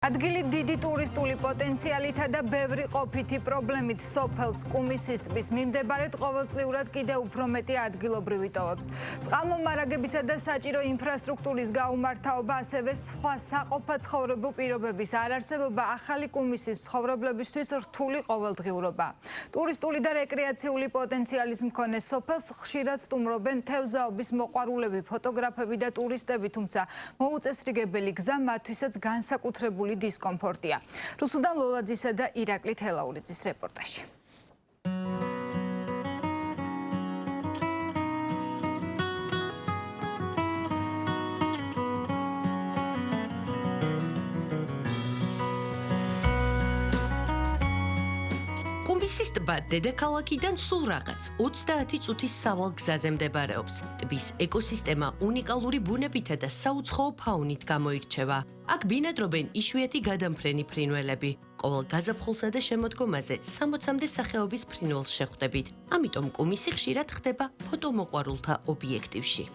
ადგილი დიდი ტურისტული პოტენციალითა და ბევრი ყოფითი პრობლემით სოფელს კუმისის ტბის მიმდებარედ ყოველწლიურად კიდევ უფრო მეტი ადგილობრივი ტოვებს. წყალმომარაგებისა და საჭირო ინფრასტრუქტურის გაუმართავობა, ასევე სხვა საყოფაცხოვრებო პირობების არარსებობა ახალი კუმისის მცხოვრებლებისთვის რთული ყოველდღიურობა. ტურისტული და რეკრეაციული პოტენციალის მქონე სოფელს ხშირად სტუმრობენ თევზაობის მოყვარულები, ფოტოგრაფები და ტურისტები, თუმცა მოუწესრიგებელი გზა მათთვისაც განსაკუთრებული დისკომფორტია. რუსუდან ლოლაძისა და ირაკლი თელაურიძის რეპორტაჟი. კუმისის ტბა დედაქალაქიდან სულ რაღაც 30 წუთის სავალ გზაზე მდებარეობს. ტბის ეკოსისტემა უნიკალური ბუნებითა და საუცხოო ფაუნით გამოირჩევა. აქ ბინადრობენ იშვიათი გადამფრენი ფრინველები. ყოველ გაზაფხულსა და შემოდგომაზე 60-მდე სახეობის ფრინველს შეხვდებით. ამიტომ კუმისი ხშირად ხდება ფოტომოყვარულთა ობიექტივში.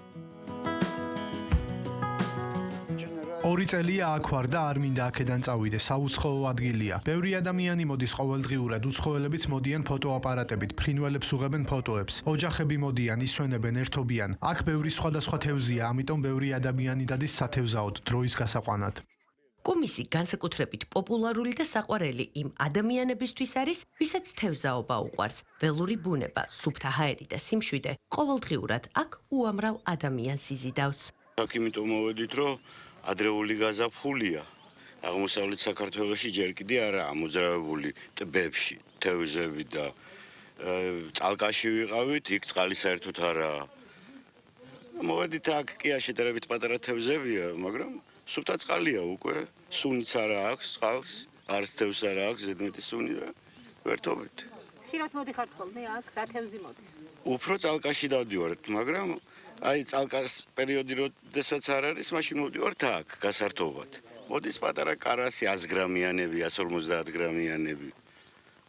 ორი წელია აქ ვარ და არ მინდა აქედან წავიდე, საუცხოო ადგილია. ბევრი ადამიანი მოდის ყოველდღიურად, უცხოელებიც მოდიან ფოტოაპარატებით, ფრინველებს უღებენ ფოტოებს. ოჯახები მოდიან, ისვენებენ, ერთობიან. აქ ბევრი სხვადასხვა თევზია, ამიტომ ბევრი ადამიანი დადის სათევზაოდ, დროის გასაყვანად. კუმისი განსაკუთრებით პოპულარული და საყვარელი იმ ადამიანებისთვის არის, ვისაც თევზაობა უყვარს. ველური ბუნება, სუფთა ჰაერი და სიმშვიდე ყოველდღიურად აქ უამრავ ადამიანს იზიდავს. აქ იმიტომ მოვედით, რომ ადრეული გაზაფხულია. აღმოსავლეთ საქართველოში ჯერ კიდე არაა მოძრავებული ტბებში, თევზები და წალკაში ვიყავით, იქ წყალი საერთოდ არაა. მოვედით აქ კი შედარებით პატარა თევზებია, მაგრამ სუფთა წყალია უკვე, სუნიც არა აქვს წყალს, არც თევზს არა აქვს ზედმეტი სუნი და ვერთობით. ხშირად მოდიხართ ხოლმე აქ, რა თევზი მოდის? უფრო წალკაში დავდივართ, მაგრამ აი წალკას პერიოდი როდესაც არ არის, მაშინ მოვდივართ აქ გასართობად. მოდის პატარა კარასი 100 გრამიანები, 150 გრამიანები.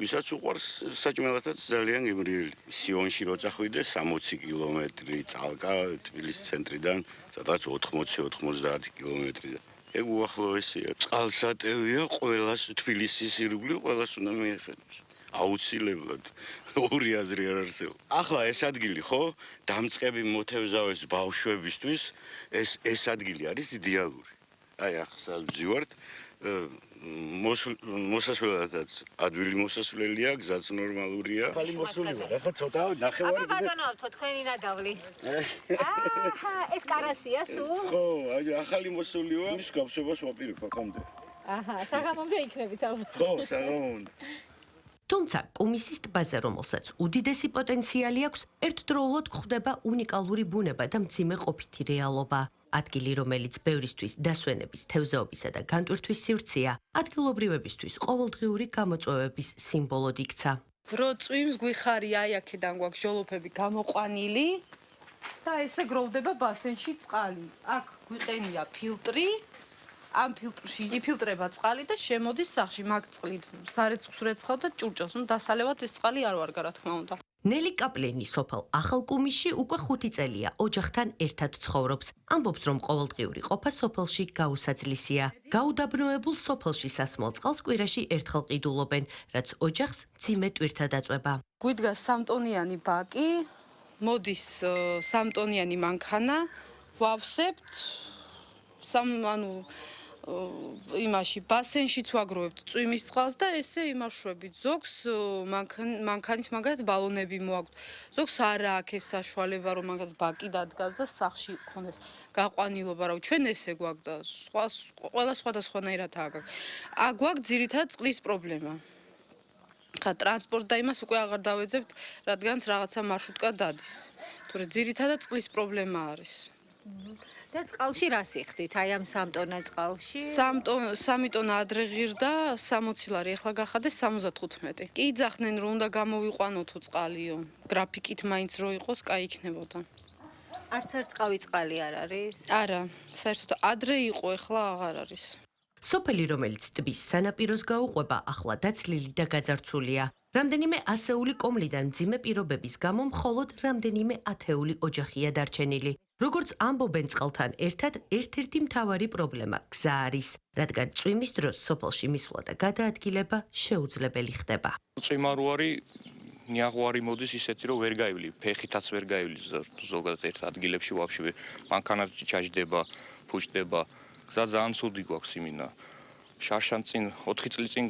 ვისაც უყვარს საჭმელათაც ძალიან გემრიელი. სიონში რო წახვიდე 60 კილომეტრი წალკა თბილისის ცენტრიდან, სადღაც 80-90 კილომეტრი. ეგ უახლოესია. წყალსატევია ყველას თბილისის ირგვლივ ყველას უნდა მიეხედოს. აუცილებლად ორი აზრი არ არსებობს. ახლა ეს ადგილი ხო დამწყები მოთევზავეს ბავშვებისთვის ეს ადგილი არის იდეალური. აი ახლა ვზივართ მოსასვლელადაც ადვილი მოსასვლელია, გზაც ნორმალურია. ახალი მოსული ვარ, ახლა ცოტა ნახევარი. აბა ბატონავთო თქვენი ნადავლი. აჰა, ეს კარასია სულ? ხო, ახალი მოსული ვარ. ის გაფსებას ვაპირებ აქამდე. აჰა, საღამომდე იქნებით ალბათ. ხო, საღამომდე. თუმცა კუმისის ტბაზე, რომელსაც უდიდესი პოტენციალი აქვს, ერთდროულად გვხვდება უნიკალური ბუნება და მძიმე ყოფითი რეალობა. ადგილი, რომელიც ბევრისთვის დასვენების, თევზაობისა და განტვირთვის სივრცეა, ადგილობრივებისთვის ყოველდღიური გამოწვევების სიმბოლოდ იქცა. რო წვიმს გვიხარია, აი აქედან გვაქვს ჟოლოფები გამოყვანილი და ესე გროვდება ბასენში წყალი. აქ გვიყენია ფილტრი. ამ ფილტრში იფილტრება წყალი და შემოდის სახლში მაგ წყლით სარეცხს რეცხავ და ჭურჭელს. დასალევად ეს წყალი არ ვარგა, რა თქმა უნდა. ნელი კაპლენი სოფელ ახალ კუმისში უკვე 5 წელია ოჯახთან ერთად ცხოვრობს. ამბობს, რომ ყოველდღიური ყოფა სოფელში გაუსაძლისია. გაუდაბნოებულ სოფელში სასმელ წყალს კვირაში ერთხელ ყიდულობენ, რაც ოჯახს მძიმე ტვირთად აწვება. გვიდგა 3 ტონიანი ბაკი, მოდის 3 ტონიანი მანქანა, ვავსებთ იმაში ბასენშიც ვაგროვებთ წვიმის წყალს და ესე იმაშვებით. ზოგს მანქანის მაგათ ბალონები მოაქვს. ზოგს არა აქვს ეს საშუალება, რომ მაგათ ბაკი დადგას და სახლში ქონდეს გაყვანილობა, რა ჩვენ ესე გვაქვს და ყველა სხვადასხვანაირად აქვს. აქ გვაქვს ძირითადად წყლის პრობლემა. ხა ტრანსპორტ და იმას უკვე აღარ დავეძებთ, რადგანაც რაღაცა მარშრუტკა დადის. თორე ძირითადად წყლის პრობლემა არის. და წყალში რა სიხდით? აი ამ 3 ტონა წყალში? 3 ტონა ადრე ღირდა 60 ლარი, ახლა გახადეს 75. კი იძახდნენ, რომ უნდა გამოვიყვანოთო წყალიო. გრაფიკით მაინც რო იყოს, კაი იქნებოდა. არც ერთ წყავი წყალი არ არის? არა, საერთოდ ადრე იყო, ახლა აღარ არის. სოფელი, რომელიც ტბის სანაპიროს გაუყვება, ახლა დაცლილი და გაძარცულია. რამდენიმე ასეული კომლიდან მძიმე პირობების გამო მხოლოდ რამდენიმე ათეული ოჯახია დარჩენილი. როგორც ამბობენ წყალთან ერთად, ერთ-ერთი მთავარი პრობლემა გზა არის, რადგან წვიმის დროს სოფელში მისვლა და გადაადგილება შეუძლებელი ხდება. წვიმარუარი ნიაღვარი მოდის ისეთი, რომ ვერ გაივლი, ფეხითაც ვერ გაივლი ზოგადად ერთ ადგილებში ვაფშე მანქანაში ჩაჯდება, ფუჭდება. გზა ძალიან ცუდი გვაქვს იმინა. შარშან წინ 4 წლის წინ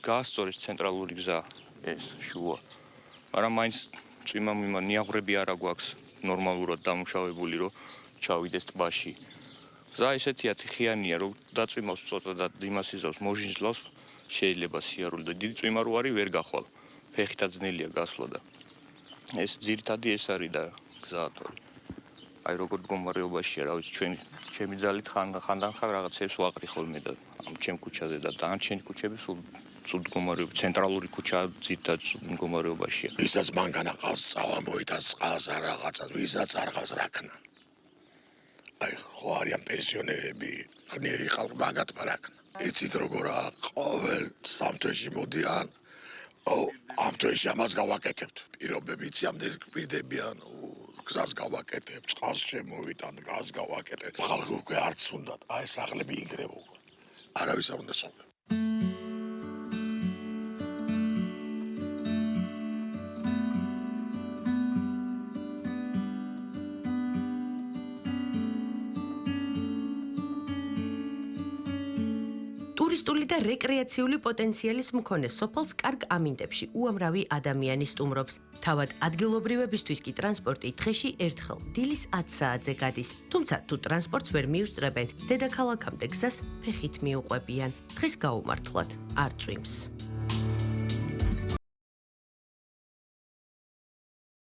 გაასწორეს ცენტრალური გზა ეს შუა. მაგრამ მაინც წვიმა ნიაღვრები არა გვაქვს ნორმალურად დამუშავებული, რომ ჩავიდეს ტბაში. გზა ესეთია თიხიანია, რომ დაწვიმავს ცოტა და იმას იზავს, მოჟინძლავს, შეიძლება სიარული და დიდი წვიმარუარი ვერ გახვალ. ფეხითაც ძნელია გასვლა და ეს ძირითადი ეს არის და გზაათორი. აი როგორ მდგომარეობაშია, რა ვიცი, ჩემი ძალით ხანდახან რაღაცებს ვაყრი ხოლმე და ამ ჩემ ქუჩაზე და დანარჩენი ქუჩები სულ ცუდ მდგომარეობაშია, ცენტრალური ქუჩა ძირითადად ცუდ მდგომარეობაშია. ვისაც მანქანა ყავს, წავა მოიტანს წყალს ან რაღაცას, ვისაც არ ყავს რა ქნა. აი ხო არიან პენსიონერები, ღმერთი ხალხი მაგათმა რა ქნა. იცით როგორა, ყოველ სამთვეში მოდიან. ამ თვეში ამას გავაკეთებთ. პირობები იცი ამდენი გვირდებიან. გზას გავაკეთებ, წყალს შემოვიტან, გაზს გავაკეთებ. ხალხი უკვე არც უნდათ, აი სახლები იგრევა. არავის არ უნდა სოფლ. ტურისტული და რეკრეაციული პოტენციალის მქონე სოფელს კარგ ამინდებში უამრავი ადამიანი სტუმრობს. თავად ადგილობრივებისთვის კი ტრანსპორტი დღეში ერთხელ დილის 10 საათზე გადის. თუმცა თუ ტრანსპორტს ვერ მიუსწრებენ, დედაქალაქამდე გზას ფეხით მიუყვებიან. დღეს გაუმართლად არ წვიმს.